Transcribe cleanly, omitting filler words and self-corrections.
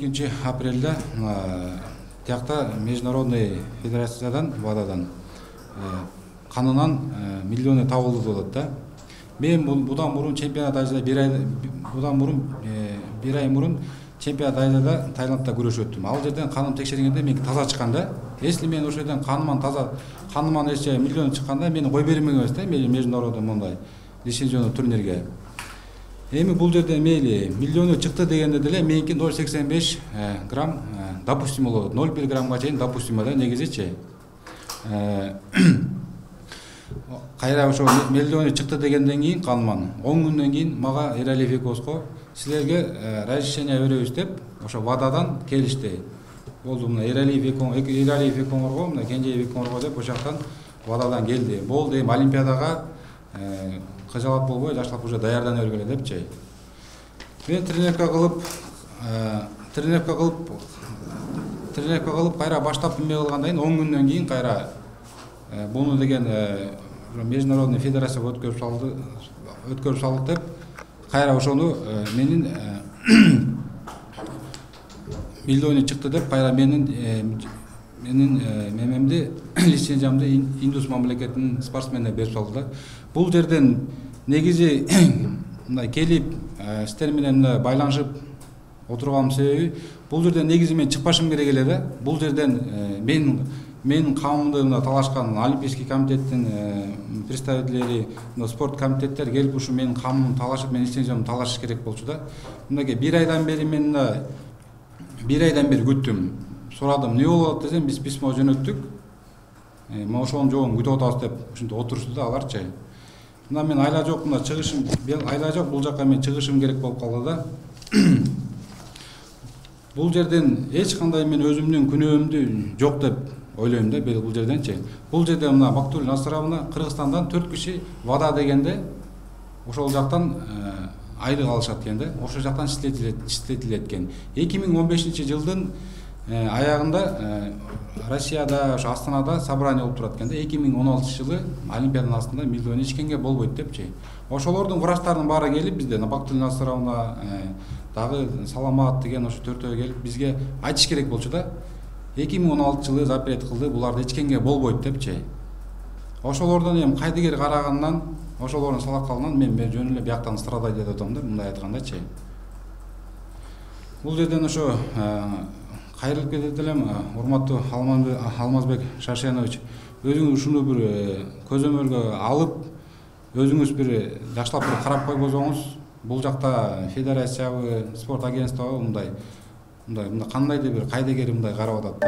12 апрелде тиякта Международный федерациядан ВАДАдан канынан миллионы табылды деп атат да. Мен будан мурун чемпионат Азияда бир ай мурун чемпионат Азияда Таиландда күрөшүп өттүм. Ал жерден каным текшергенде мен таза чыккан да. Если мен ошол жерден каныман эче миллион чыкканда мени кой бермек эмес да, международный мындай лицензионный турнирге. Эми бул жерде мейли миллиону чыкты дегенде деле меники 0,85 грамм допустим болот. 0,1 граммга чейин допустим да негизичи. Кайра ошо миллиону чыкты дегенден кийин канман 10 күндөн кийин мага Эрали Викоско силерге разрешение беребиз деп ошо ВАДАдан келишти. Болду мына Эрали Викоңорго, мына Кенже Викоңорго деп ошол жактан ВАДАдан келди. Болду эми Олимпиадага кыжалат болбой жаштап уже даярдана бергиле депчи. Мен тренировка кылып кайра баштап эме кылгандан кийин 10 күндөн кийин кайра буну деген Международный федерацияга өткөрүп салдык деп кайра ошону менин миллиону чыкты деп кайра менин мемемди лицензиямды Индус мамлекетинин спортсменине берип салды да. Бул жерден негизи мындай келип сиздер менен байланышып отурганым себеби бул жерден негизи мен чыкпашым керек эле да. Бул жерден менин камымды талашкан Олимпийский комитеттин представителери, спорт комитеттер келип ушу менин камымды талашып, менин лицензиямды талашыш керек болчу да. Мындай бир айдан бери күттүм. Сурадым, эмне болот десем, биз письмо жөнөттүк. Мен ошонун жообун күтүп атабыз деп ушинтип отурушду да аларчы. Мына мен айла жок, мына чыгышым, айла жок, бул жакка мен чыгышым керек болуп калды да. Бул жерден эч кандай мен өзүмдүн күнөөмдү жок деп ойлойм да, бул жерденчи. Бул жерде мына Бактур Насыровна Кыргызстандан 4 киши ВАДА дегенде ошол жактан айлык алышат экен да. Ошол жактан иштетилет экен. 2015-жылдын аягында Россияда, ошо Астанада собрание болуп турат экен да. 2016-жылы Олимпиаданын астында миллион ичкенге болбойт депчи. Ошолордун врачтарынын баары келип бизде Бактур Насыровна дагы Саламат деген ошо төртөө келип бизге айтыш керек болчу да. 2016-жылы запрет кылды, буларды ичкенге болбойт депчи. Ошолордон эми кайдыгер карагандан, ошолордун салакалынан мен жөн эле бияктан страдать этип атам да, мындай айткандачы. Бул жерден ошо кайрылып кетет элем, урматтуу Алмазбек Шашенович, өзүңүз ушуну бир көзөмөлгө алып, өзүңүз бир жакшылап бир карап койбосоңуз, бул жакта федерациябы, спорт агентствобу мындай кандайдыр бир кайдыгер мындай карап атат да.